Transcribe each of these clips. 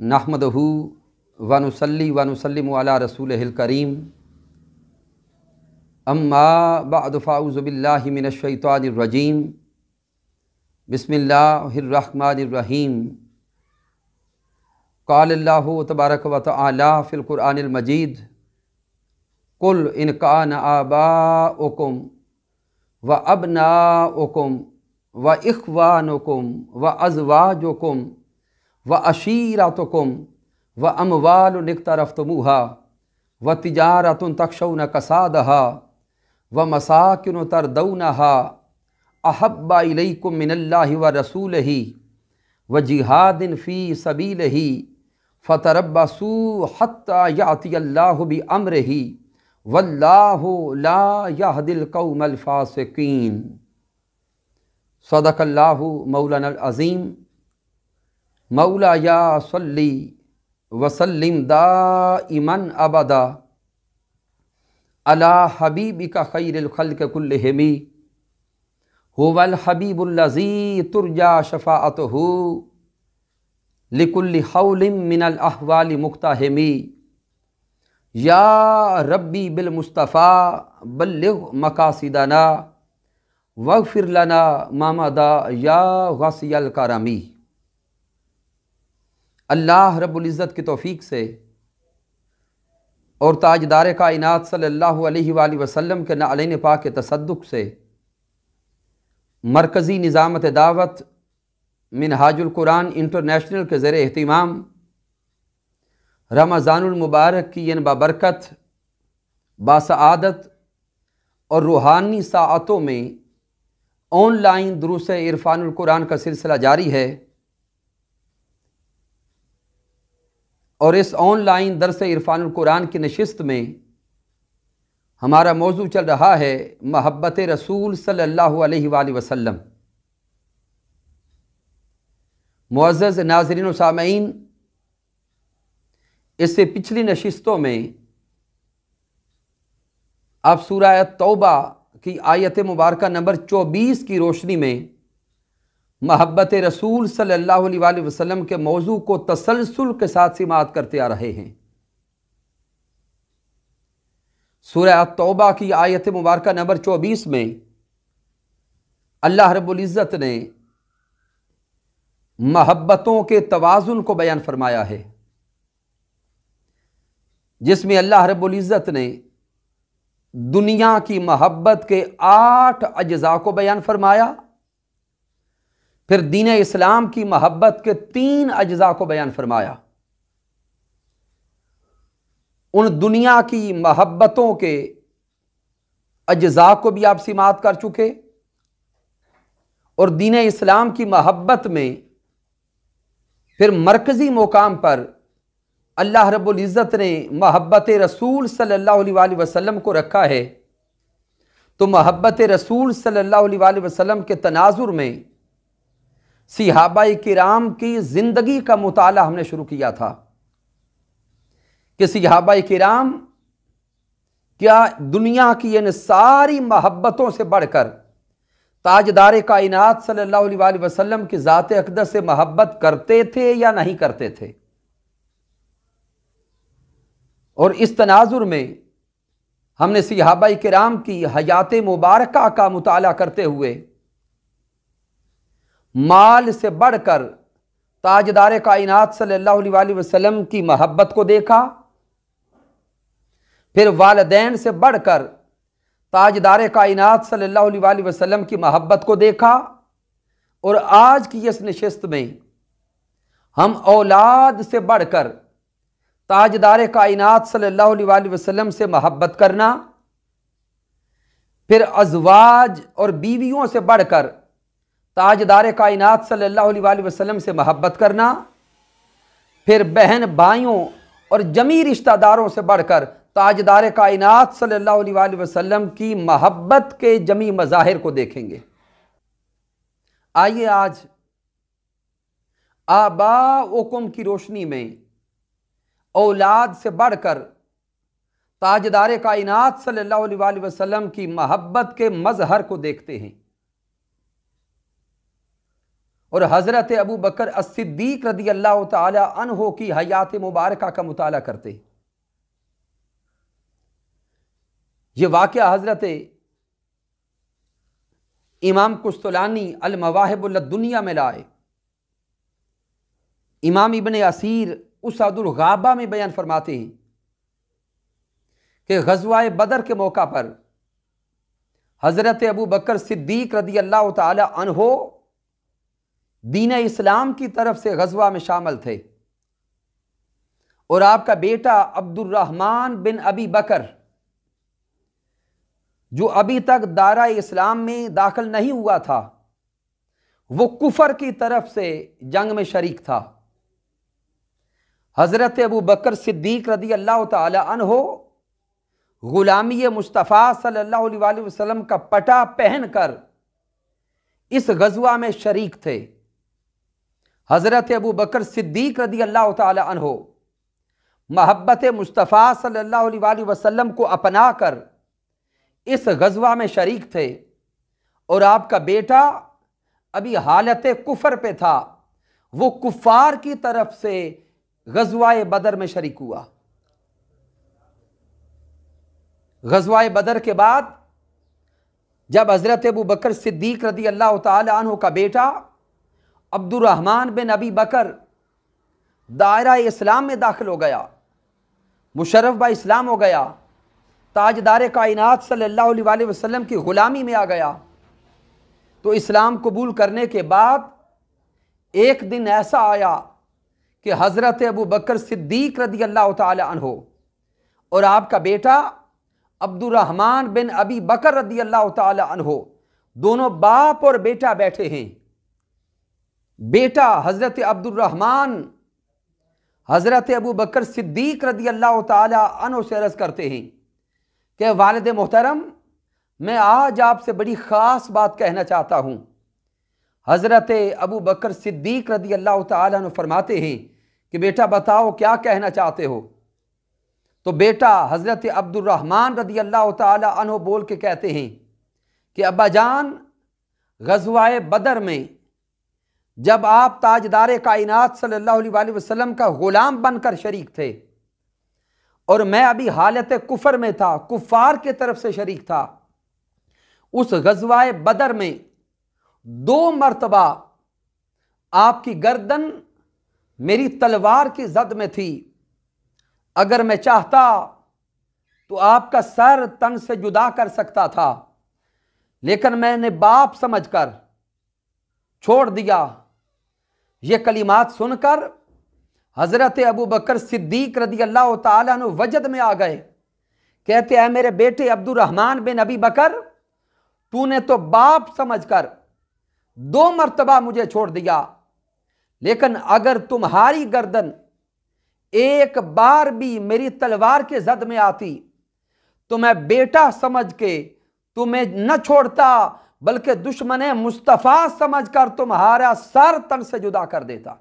नहमदहू व नुसल्ली व नुसल्लिमु अला रसूलिहिल करीम अम्मा बअद फ़अऊज़ु बिल्लाहि मिनश शैतानिर रजीम बिस्मिल्लाहिर रहमानिर रहीम क़ालल्लाहु तबारक व तआला फ़िल क़ुरआनिल मजीद कुल इन कान आबाउकुम व अबनाउकुम व इख़्वानुकुम व अज़वाजुकुम व अशीरतुकुम व अमवालुन इक़्तरफ़्तुमूहा व तिजारतुन तख़शौना कसादहा व मसाकिनु तरदौनहा अहब्बा इलैकुम मिनल्लाहि व रसूलिही व जिहादिन फ़ी सबीलिही फ़तरब्बसू हत्ता यातियल्लाहु बि अम्रिही वल्लाहु ला यहदिल कौमल फ़ासिकीन। सदक़ल्लाहु मौलानल अज़ीम। मौला या सल्ली वसल्लिम दाइमन अबदा अला हबीबिका खैरिल खल्क़ि कुल्लिहिम हुवल हबीबुल्लज़ी तुरजा शफ़ाअतुहु लिकुल्लि हौलिम मिनल अहवालि मुक़्तहिमी। या रब्बी बिल मुस्तफ़ा बल्लिग़ मक़ासिदना वग़फ़िर लना मा मदा या गसियल करमी। अल्लाह रब्बुल इज़्ज़त की तौफ़ीक़ से और ताजदार कायनात सल्लल्लाहु अलैहि वसल्लम के नालैन पाक के तसद्दुक़ से मरकज़ी निज़ामत दावत मिनहाजुल कुरान इंटरनेशनल के ज़ेर एहतिमाम रमज़ानुल मुबारक की इन बाबरकत बासआदत और रूहानी साअतों में ऑनलाइन दुरूस इरफ़ानुल कुरान का सिलसिला जारी है और इस ऑनलाइन दरस इरफ़ानुल कुरान की नशिस्त में हमारा मौजू चल रहा है महब्बत रसूल सल्लल्लाहु अलैहि वसल्लम। मुअज़्ज़ज़ नाज़रीन व सामईन, इससे पिछली नशिस्तों में आप सूरह तौबा की आयत मुबारका नंबर 24 की रोशनी में महब्बत रसूल सल्लल्लाहु अलैहि वसल्लम के मौजू को तसलसल के साथ सिमात करते आ रहे हैं। सूरह तौबा की आयत मुबारका नंबर 24 में अल्लाह रब्बुल इज़्ज़त ने महब्बतों के तवाज़ुन को बयान फरमाया है, जिसमें अल्लाह रब्बुल इज़्ज़त ने दुनिया की महब्बत के 8 अज्ज़ा को बयान फरमाया, फिर दीन इस्लाम की महब्बत के 3 अज्ज़ा को बयान फरमाया। उन दुनिया की महब्बतों के अज्ज़ा को भी आप सिमात कर चुके और दीन इस्लाम की महब्बत में फिर मरकज़ी मुकाम पर अल्लाह रब्बुल इज़्ज़त ने महब्बत रसूल सल्लल्लाहु अलैहि वसल्लम को रखा है। तो महब्बत रसूल सल्लल्लाहु अलैहि वसल्लम के तनाजुर में सहाबाए किराम की ज़िंदगी का मुताला हमने शुरू किया था कि सहाबाए किराम क्या दुनिया की इन सारी महब्बतों से बढ़कर ताजदार कायनात सल्लल्लाहु अलैहि वसल्लम की ज़ात अक़दस से महब्बत करते थे या नहीं करते थे। और इस तनाजुर में हमने सहाबाए किराम की हयात मुबारका का मुताला करते हुए माल से बढ़कर ताजदार कायनात सल्लल्लाहु अलैहि वसल्लम की महब्बत को देखा, फिर वालिदैन से बढ़कर ताजदार कायनात सल्लल्लाहु अलैहि वसल्लम की महब्बत को देखा और आज की इस नशिस्त में हम औलाद से बढ़कर ताजदार कायनात सल्लल्लाहु अलैहि वसल्लम से महब्बत करना, फिर अज़वाज और बीवियों से बढ़कर ताजदार कायनात सल्लल्लाहु अलैहि वसल्लम से महब्बत करना, फिर बहन भाइयों और जमी रिश्तेदारों से बढ़कर ताजदार कायनात सल्लल्लाहु अलैहि वसल्लम की महब्बत के जमी मज़ाहिर को देखेंगे। आइए आज आबाउकुम की रोशनी में औलाद से बढ़कर ताजदार कायनात सल्लल्लाहु अलैहि वसल्लम की महब्बत के मजहर को देखते हैं और हज़रत अबू बकर अस्सिद्दीक़ रज़ी अल्लाह ताला अन्हो की हयात मुबारका का मुताला करते। ये वाक़या हज़रत इमाम कुस्तलानी अल मवाहिबुल दुनिया में लाए। इमाम इब्ने असीर उसअदुल गाबा में बयान फरमाते हैं कि ग़ज़वा बदर के मौका पर हज़रत अबू बकर सिद्दीक़ रज़ी अल्लाह ताला अन्हो दीन इस्लाम की तरफ से ग़ज़वा में शामिल थे और आपका बेटा अब्दुर्रहमान बिन अबी बकर, जो अभी तक दायरा इस्लाम में दाखिल नहीं हुआ था, वो कुफर की तरफ से जंग में शरीक था। हज़रत अबू बकर सिद्दीक़ रज़ी अल्लाह ताला अन्हो ग़ुलामी मुस्तफ़ा सल्लल्लाहु अलैहि वसल्लम का पटा पहनकर इस ग़ज़वा में शरीक थे। हज़रत अबू बकर सिद्दीक़ रज़ी अल्लाह ताला अन्हो महब्बत मुस्तफ़ा सल्लल्लाहु अलैहि वसल्लम को अपना कर इस ग़ज़वा में शरीक थे और आपका बेटा अभी हालत कुफर पे था, वो कुफ़ार की तरफ से ग़ज़वा बदर में शरीक हुआ। ग़ज़वा बदर के बाद जब हज़रत अबू बकर सिद्दीक़ रज़ी अल्लाह ताला अन्हु का बेटा अब्दुर्रहमान बिन अबी बकर दायरा इस्लाम में दाखिल हो गया, मुशर्रफ बा इस्लाम हो गया, ताजदार कायनात सल्लल्लाहु अलैहि वसल्लम की ग़ुलामी में आ गया, तो इस्लाम कबूल करने के बाद एक दिन ऐसा आया कि हज़रत अबू बकर सिद्दीक़ रज़ी अल्लाह ताला अन्हु और आपका बेटा अब्दुर्रहमान बिन अबी बकर रज़ी अल्लाह ताला अन्हु दोनों बाप और बेटा बैठे हैं। बेटा हज़रत अब्दुर्रहमान हज़रत अबू बकर सिद्दीक़ रज़ी अल्लाह ताला अन्हु से अर्ज़ करते हैं कि वालिद मोहतरम, मैं आज आपसे बड़ी ख़ास बात कहना चाहता हूँ। हज़रत अबू बकर सिद्दीक़ रज़ी अल्लाह ताला अन्हु फरमाते हैं कि बेटा बताओ क्या कहना चाहते हो। तो बेटा हज़रत अब्दुर्रहमान रज़ी अल्लाह ताला अन्हु बोल के कहते हैं कि अब्बा जान, ग़ज़वा बदर में जब आप ताजदार कायनात सल्लल्लाहु अलैहि वसल्लम का ग़ुलाम बनकर शरीक थे और मैं अभी हालत कुफर में था, कुफ़ार की तरफ से शरीक था, उस ग़ज़वा बदर में 2 मरतबा आपकी गर्दन मेरी तलवार की जद में थी। अगर मैं चाहता तो आपका सर तन से जुदा कर सकता था, लेकिन मैंने बाप समझकर छोड़ दिया। ये कलिमात सुनकर हज़रत अबू बकर सिद्दीक़ रज़ी अल्लाह ताला अन्हु वजद में आ गए। कहते हैं मेरे बेटे अब्दुर्रहमान बिन अबी बकर, तूने तो बाप समझकर 2 मरतबा मुझे छोड़ दिया, लेकिन अगर तुम्हारी गर्दन एक बार भी मेरी तलवार के जद में आती तो मैं बेटा समझ के तुम्हें न छोड़ता, बल्कि दुश्मन मुस्तफ़ा समझकर तुम्हारा सर तन से जुदा कर देता।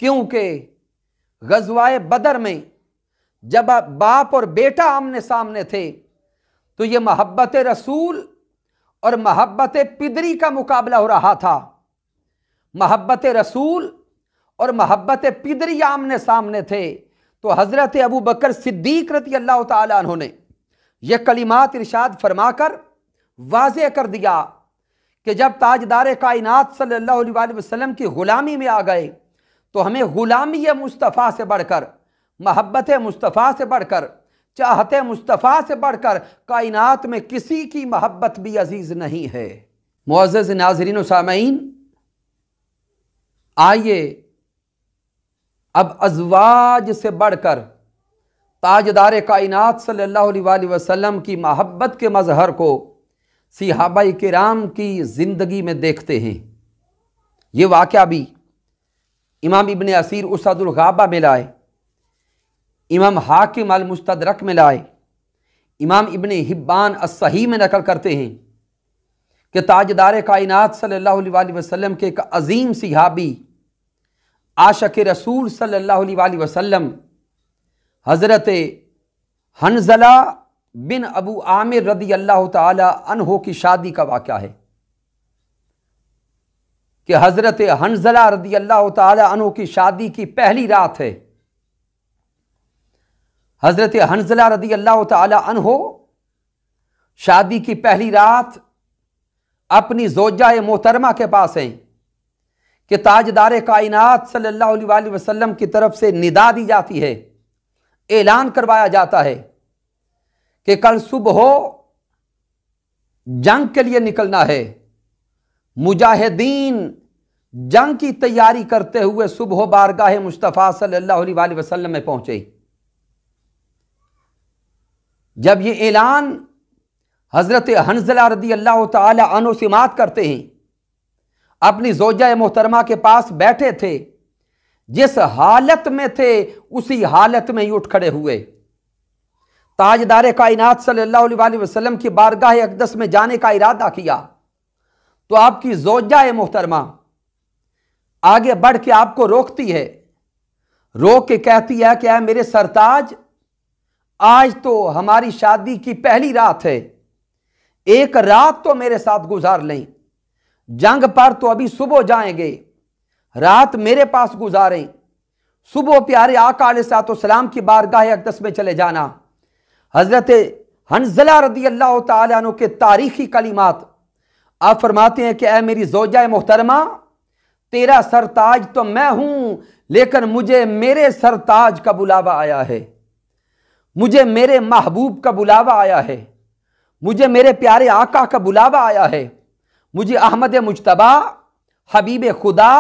क्योंकि ग़ज़वा बदर में जब बाप और बेटा आमने सामने थे तो ये मोहब्बत रसूल और मोहब्बत पिदरी का मुकाबला हो रहा था। मोहब्बत रसूल और मोहब्बत पिदरी आमने सामने थे, तो हज़रत अबू बकर सिद्दीक़ रज़ी अल्लाह ताला अन्हु ने यह कलिमात इरशाद फरमाकर वाज़ेह कर दिया कि जब ताजदार कायनात सल्लल्लाहु अलैहि वसल्लम की ग़ुलामी में आ गए तो हमें ग़ुलामी मुस्तफ़ा से बढ़कर, मोहब्बत मुस्तफ़ा से बढ़कर, चाहते मुस्तफ़ा से बढ़कर कायनात में किसी की मोहब्बत भी अजीज़ नहीं है। मुअज़्ज़ज़ नाज़रीन व सामईन, आइए अब अज़वाज से बढ़कर ताजदार कायनात सल्लल्लाहु अलैहि वसल्लम की मोहब्बत के मज़हर को सहाबाए किराम की ज़िंदगी में देखते हैं। ये वाक़या भी इमाम इब्ने असीर उसअदुल गाबा में लाए, इमाम हाकिम अल मुस्तदरक में लाए, इमाम इब्ने हिब्बान अस-सही में नकल करते हैं कि ताजदार कायनात सल्लल्लाहु अलैहि वसल्लम के एक अजीम सहाबी आशिक़ रसूल सल्लल्लाहु अलैहि वसल्लम हज़रत हनज़ला बिन अबू आमिर रज़ी अल्लाह ताला अन्हो की शादी का वाक़या है। कि हज़रत हंज़ला रज़ी अल्लाह ताला अन्हु की शादी की पहली रात है। हज़रत हंज़ला रज़ी अल्लाह ताला अन्हु शादी की पहली रात अपनी ज़ौजाए मोहतरमा के पास हैं कि ताजदार कायनात सल्लल्लाहु अलैहि वसल्लम की तरफ से निदा दी जाती है, ऐलान करवाया जाता है कि कल सुबह जंग के लिए निकलना है। मुजाहिदीन जंग की तैयारी करते हुए सुबह बारगाह मुस्तफ़ा सल्लल्लाहु अलैहि वसल्लम में पहुंचे। जब ये ऐलान हज़रत हंज़ला रज़ी अल्लाह ताला अन्हु समाअत करते हैं, अपनी ज़ौजा मोहतरमा के पास बैठे थे, जिस हालत में थे उसी हालत में ही उठ खड़े हुए। ताजदार कायनात सल्लल्लाहु अलैहि वसल्लम की बारगाह अक़दस में जाने का इरादा किया तो आपकी ज़ौजा मोहतरमा आगे बढ़ के आपको रोकती है, रोक के कहती है कि मेरे सरताज, आज तो हमारी शादी की पहली रात है, एक रात तो मेरे साथ गुजार लें। जंग पर तो अभी सुबह जाएंगे, रात मेरे पास गुजारें, सुबह प्यारे आका अलैहिस्सलाम की बारगाह अक़दस में चले जाना। हज़रत हंज़ला रज़ी अल्लाह ताला अन्हु के तारीखी कलिमात आप फरमाते हैं कि ऐ मेरी ज़ौजा मोहतरमा, तेरा सरताज तो मैं हूं, लेकिन मुझे मेरे सरताज का बुलावा आया है, मुझे मेरे महबूब का बुलावा आया है, मुझे मेरे प्यारे आका का बुलावा आया है, मुझे अहमद मुज्तबा हबीब खुदा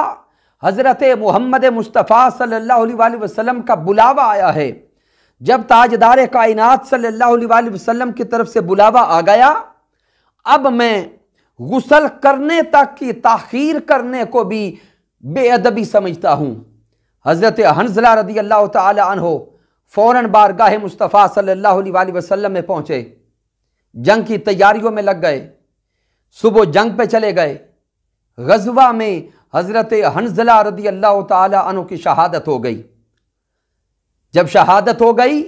हज़रत मोहम्मद मुस्तफ़ा सल्लल्लाहु अलैहि वसल्लम का बुलावा आया है। जब ताजदार कायनात सल्लल्लाहु अलैहि वसल्लम की तरफ से बुलावा आ गया, अब मैं गुस्ल करने तक की ताख़ीर करने को भी बेअदबी समझता हूँ। हज़रत हंज़ला रज़ी अल्लाह ताला अन्हु फ़ौरन बारगाह मुस्तफ़ा सल्लल्लाहु अलैहि वसल्लम में पहुँचे, जंग की तैयारियों में लग गए, सुबह जंग पे चले गए। ग़ज़वा में हज़रत हंज़ला रज़ी अल्लाह ताला अन्हु की शहादत हो गई। जब शहादत हो गई,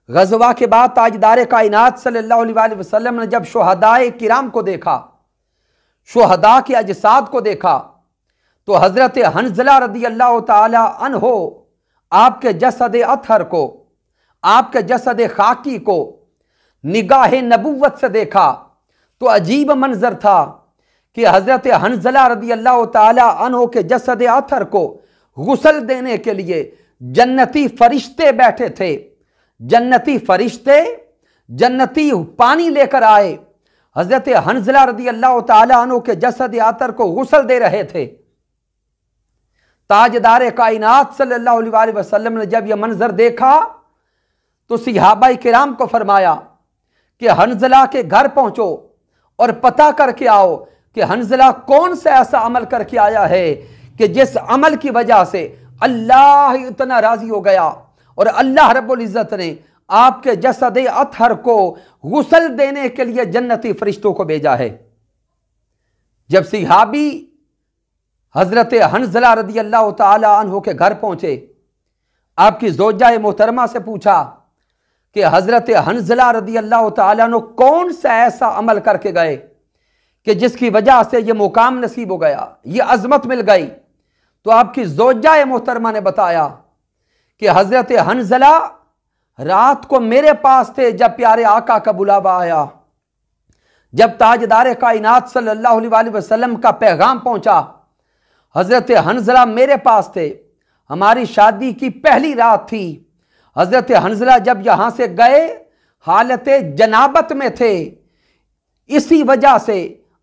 ग़ज़वा के बाद ताजदार कायनात सल्लल्लाहु अलैहि वसल्लम ने जब शुहदाए किराम को देखा, शुहदा के अजसाद को देखा, तो हज़रत हंज़ला रज़ी अल्लाह ताला अन्हु आपके जसद अतहर को, आपके जसद खाकी को निगाह नबुव्वत से देखा तो अजीब मंजर था कि हज़रत हंज़ला रज़ी अल्लाह ताला अन्हु के जसद अतहर को गुस्ल देने के लिए जन्नती फरिश्ते बैठे थे। जन्नती फरिश्ते जन्नती पानी लेकर आए, हज़रत हंज़ला रज़ी अल्लाह ताला अन्हु के जसद अतहर को गुस्ल दे रहे थे। ताजदार कायनात सल्लल्लाहु अलैहि वसल्लम ने जब यह मंजर देखा तो सहाबाए किराम को फरमाया कि हंज़ला के घर पहुंचो और पता करके आओ कि हंज़ला कौन सा ऐसा अमल करके आया है कि जिस अमल की वजह से अल्लाह इतना राजी हो गया और अल्लाह रब्बुल इज़्ज़त ने आपके जसद अतहर को गुस्ल देने के लिए जन्नती फरिश्तों को भेजा है। जब सहाबी हज़रत हंज़ला रज़ी अल्लाह ताला अन्हु के घर पहुंचे, आपकी ज़ौजा मोहतरमा से पूछा कि हज़रत हंज़ला रज़ी अल्लाह ताला अन्हु कौन सा ऐसा अमल करके गए कि जिसकी वजह से ये मुकाम नसीब हो गया, ये अज़मत मिल गई। तो आपकी ज़ौजा मोहतरमा ने बताया कि हज़रत हंज़ला रात को मेरे पास थे जब प्यारे आका का बुलावा आया, जब ताजदार कायनात सल्लल्लाहु अलैहि वसल्लम का पैगाम पहुंचा, हज़रत हंज़ला मेरे पास थे, हमारी शादी की पहली रात थी। हज़रत हंज़ला जब यहाँ से गए हालत जनाबत में थे, इसी वजह से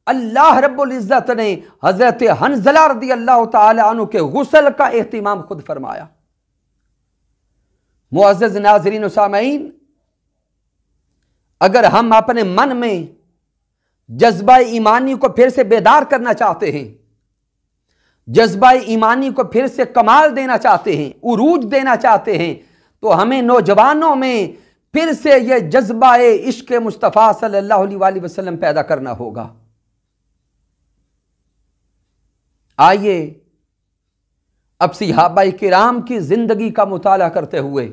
अल्लाह रब्बुल इज़्ज़त ने हज़रत हंज़ला रज़ी अल्लाह ताला अन्हु के गुस्ल का एहतिमाम खुद फरमाया। मुअज़्ज़ज़ नाज़रीन व सामईन, अगर हम अपने मन में जज्बा ईमानी को फिर से बेदार करना चाहते हैं, जज्बा ईमानी को फिर से कमाल देना चाहते हैं, उरूज देना चाहते हैं, तो हमें नौजवानों में फिर से यह जज्बा इश्क़ मुस्तफ़ा सल्लल्लाहु अलैहि वसल्लम पैदा करना होगा। आइए अब सहाबाए किराम की जिंदगी का मुताला करते हुए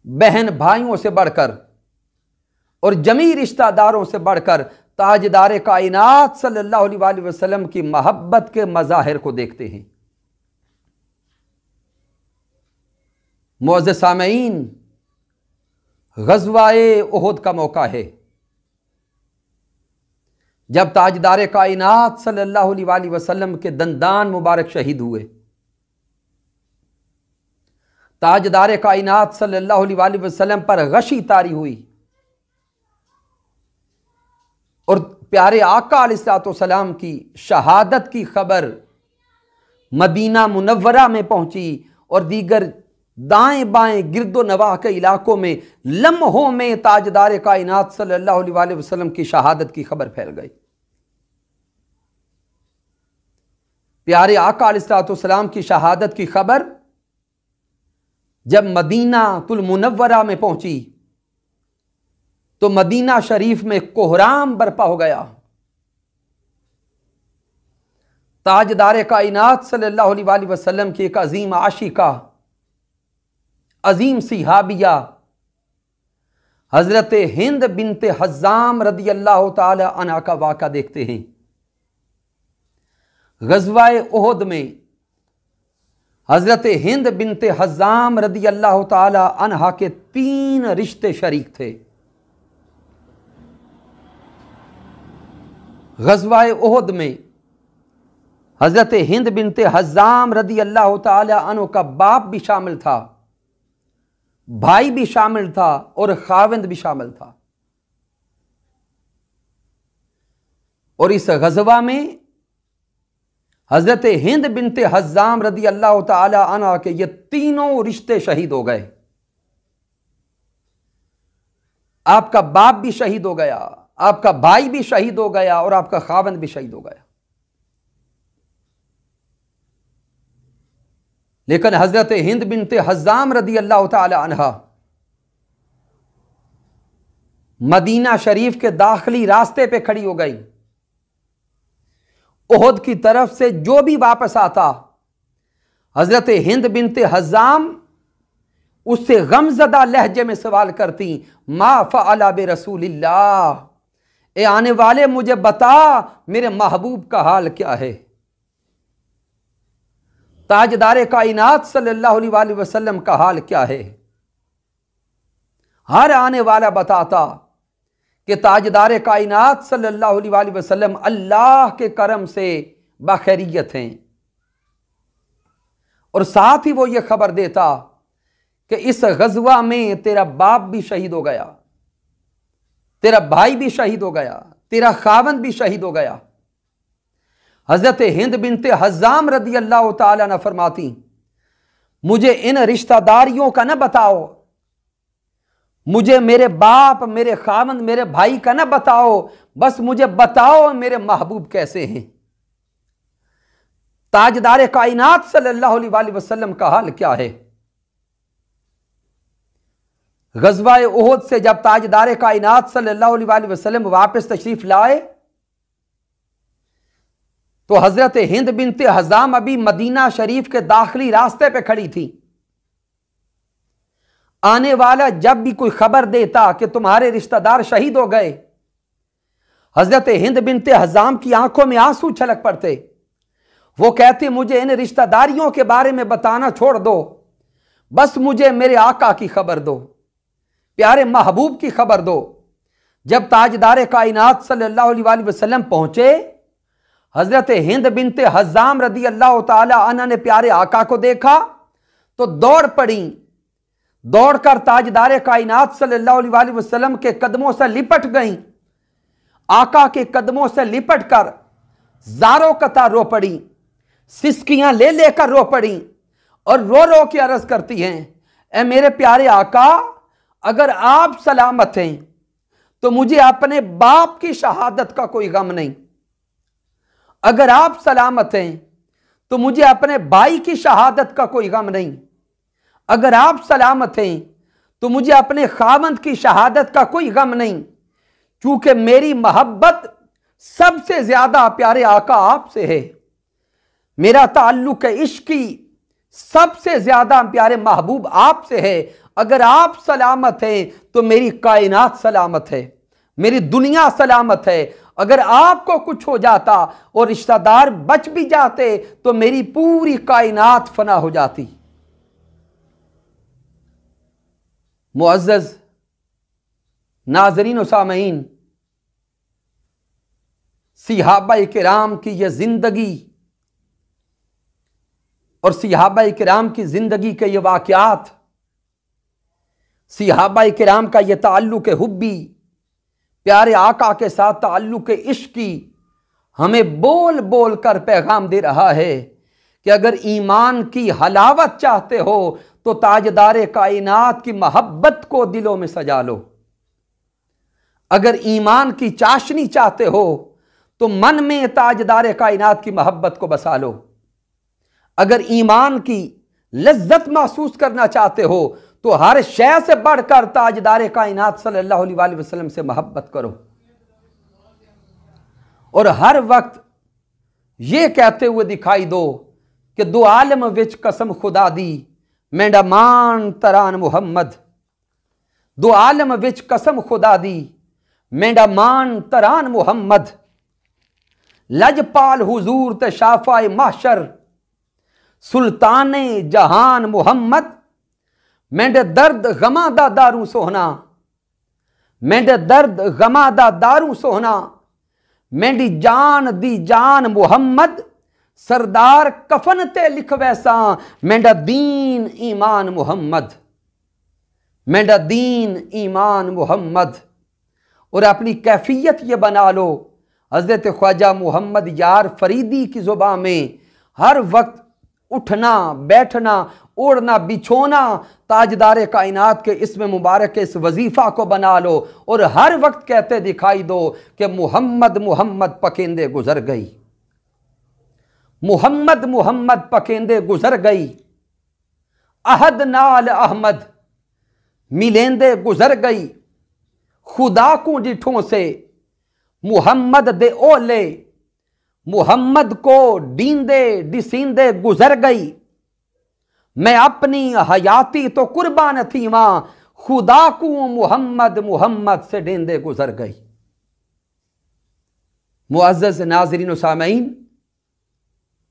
बहन भाइयों से बढ़कर और जमी रिश्तेदारों से बढ़कर ताजदार कायनात सल्लल्लाहु अलैहि वसल्लम की मोहब्बत के मज़ाहिर को देखते हैं। मुअज़्ज़िज़ सामईन, ग़ज़वाए उहुद का मौका है, जब ताजदार कायनात सल्लल्लाहु अलैहि वसल्लम के दंदान मुबारक शहीद हुए। ताजदार कायनात सल्लल्लाहु अलैहि वसल्लम पर गशी तारी हुई और प्यारे आका अलैहिस्सलाम की शहादत की खबर मदीना मुनव्वरा में पहुंची और दीगर दाएं बाएं गिरदो नवाह के इलाकों में लम्हों में ताजदार कायनात सल्लल्लाहु अलैहि वसल्लम की शहादत की खबर फैल गई। प्यारे आका अलैहिस्सलाम की शहादत की खबर जब मदीना तुल मुनव्वरा में पहुंची तो मदीना शरीफ में कोहराम बर्पा हो गया। ताजदार कायनात सल्लल्लाहु अलैहि वसल्लम की एक अजीम आशिका, अजीम सिहाबिया हजरत हिंद बिनते हज़ाम रदी अल्लाह ताला अन्हा का वाक़ा देखते हैं। ग़ज़वाए उहुद में हजरत हिंद बिनते हज़ाम रदी अल्लाह ताला अन्हा के 3 रिश्ते शरीक थे। ग़ज़वाए उहुद में हजरत हिंद बिनते हज़ाम रदी अल्लाह ताला अन्हा का बाप भी शामिल था, भाई भी शामिल था और खाविंद भी शामिल था। और इस ग़ज़वा में हजरत हिंद बिनते हज़ाम रदी अल्लाह ताला अन्हा के ये तीनों रिश्ते शहीद हो गए। आपका बाप भी शहीद हो गया, आपका भाई भी शहीद हो गया और आपका खाविंद भी शहीद हो गया। लेकिन हजरत हिंद बिनते हज़ाम रदी अल्लाह ताला अन्हा मदीना शरीफ के दाखिली रास्ते पे खड़ी हो गई। उहुद की तरफ से जो भी वापस आता हजरत हिंद बिनते हज़ाम उससे गमज़दा लहजे में सवाल करती, मा फ़अला बि रसूलिल्लाह, ए आने वाले मुझे बता मेरे महबूब का हाल क्या है। ताजदार कायनात सल्लल्लाहु अलैहि वसल्लम का हाल क्या है। हर आने वाला बताता कि ताजदार कायनात सल्लल्लाहु अलैहि वसल्लम अल्लाह के करम से बाखैरियत हैं और साथ ही वो ये खबर देता कि इस ग़ज़वा में तेरा बाप भी शहीद हो गया, तेरा भाई भी शहीद हो गया, तेरा खाविंद भी शहीद हो गया। हजरत हिंद बिनते हज़ाम रदी अल्लाह ताला अन्हा फरमाती, मुझे इन रिश्तेदारियों का ना बताओ, मुझे मेरे बाप, मेरे खाविंद, मेरे भाई का ना बताओ, बस मुझे बताओ मेरे महबूब कैसे हैं। ताजदार कायनात सल्लल्लाहु अलैहि वसल्लम का हाल क्या है। ग़ज़वाए उहुद से जब ताजदार कायनात सल्लल्लाहु अलैहि वसल्लम वापस तशरीफ लाए तो हजरत हिंद बिनते हज़ाम अभी मदीना शरीफ के दाखिली रास्ते पे खड़ी थी। आने वाला जब भी कोई खबर देता कि तुम्हारे रिश्तेदार शहीद हो गए, हजरत हिंद बिनते हज़ाम की आंखों में आंसू छलक पड़ते। वो कहती, मुझे इन रिश्तेदारियों के बारे में बताना छोड़ दो, बस मुझे मेरे आका की खबर दो, प्यारे महबूब की खबर दो। जब ताजदार कायनात सल्लल्लाहु अलैहि वसल्लम पहुंचे, हजरत हिंद बिनते हज़ाम रदी अल्लाह ताला अन्हा ने प्यारे आका को देखा तो दौड़ पड़ी, दौड़कर ताजदार कायनात सल्लल्लाहु अलैहि वसल्लम के कदमों से लिपट गईं। आका के कदमों से लिपट कर ज़ारो कता रो पड़ी, सिसकियां ले लेकर रो पड़ी और रो रो के अर्ज करती हैं, ए मेरे प्यारे आका, अगर आप सलामत हैं तो मुझे अपने बाप की शहादत का कोई गम नहीं, अगर आप सलामत हैं तो मुझे अपने भाई की शहादत का कोई गम नहीं, अगर आप सलामत हैं तो मुझे अपने खाविंद की शहादत का कोई गम नहीं, क्योंकि मेरी मोहब्बत सबसे ज्यादा प्यारे आका आपसे है, मेरा ताल्लुक इश्की सबसे ज्यादा प्यारे महबूब आपसे है। अगर आप सलामत हैं तो मेरी कायनात सलामत है, मेरी दुनिया सलामत है। अगर आपको कुछ हो जाता और रिश्तेदार बच भी जाते तो मेरी पूरी कायनात फना हो जाती। मुअज़्ज़ज़ नाज़रीन व सामईन, सहाबा किराम की यह जिंदगी और सहाबा किराम की जिंदगी के ये वाक़यात, सहाबा किराम का ये ताल्लुक़ हुब्बी, प्यारे आका के साथ ताल्लुक़ इश्की हमें बोल बोल कर पैगाम दे रहा है कि अगर ईमान की हलावत चाहते हो तो ताजदार कायनात की मोहब्बत को दिलों में सजा लो। अगर ईमान की चाशनी चाहते हो तो मन में ताजदार कायनात की मोहब्बत को बसा लो। अगर ईमान की लज्जत महसूस करना चाहते हो तो हर शय से बढ़कर ताजदार कायनात सल्लल्लाहु अलैहि वसल्लम से मोहब्बत करो और हर वक्त ये कहते हुए दिखाई दो कि दो आलम विच कसम खुदा दी, मेंढा मान तरान मुहम्मद। दो आलम विच कसम खुदा दी, मेंढा मान तरान मुहम्मद। लजपाल हुजूर ते शाफाए महशर, सुल्ताने जहान मुहम्मद। मेंढे दर्द गमा दा दारू सोहना, मेंढे दर्द गमा दा दारू सोहना। मेंढी जान दी जान मुहम्मद, सरदार कफन ते लिख वैसा। मेंढा दीन ईमान मुहम्मद, मेंढा दीन ईमान मुहम्मद। और अपनी कैफियत ये बना लो, हज़रत ख्वाजा मोहम्मद यार फरीदी की ज़ुबान में हर वक्त उठना बैठना ओढ़ना बिछोना ताजदार कायनात के इसमें मुबारक के इस वजीफ़ा को बना लो और हर वक्त कहते दिखाई दो कि मुहम्मद मुहम्मद पकेंदे गुजर गई, मुहम्मद मुहम्मद पकेंदे गुजर गई। अहद नाल अहमद मिलेंदे गुजर गई। खुदा को डिठों से मुहम्मद दे ओले, मुहम्मद को डींदे डिसींदे गुजर गई। मैं अपनी हयाती तो कुर्बान थी मां, खुदा को मुहम्मद मुहम्मद से डेंदे गुजर गई। मुअज़्ज़ज़ नाज़रीन व सामईन,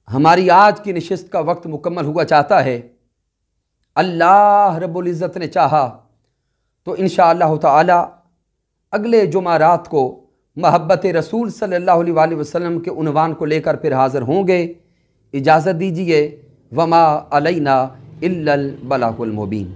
हमारी आज की नशिस्त का वक्त मुकम्मल हुआ चाहता है। अल्लाह रब्बुल इज़्ज़त ने चाहा तो इंशाअल्लाह ताला अगले जुमा रात को मोहब्बत रसूल सल्लल्लाहु अलैहि वसल्लम के उन्वान को लेकर फिर हाज़िर होंगे। इजाज़त दीजिए। वमा अलैना इल्लल बलागुल मुबीन।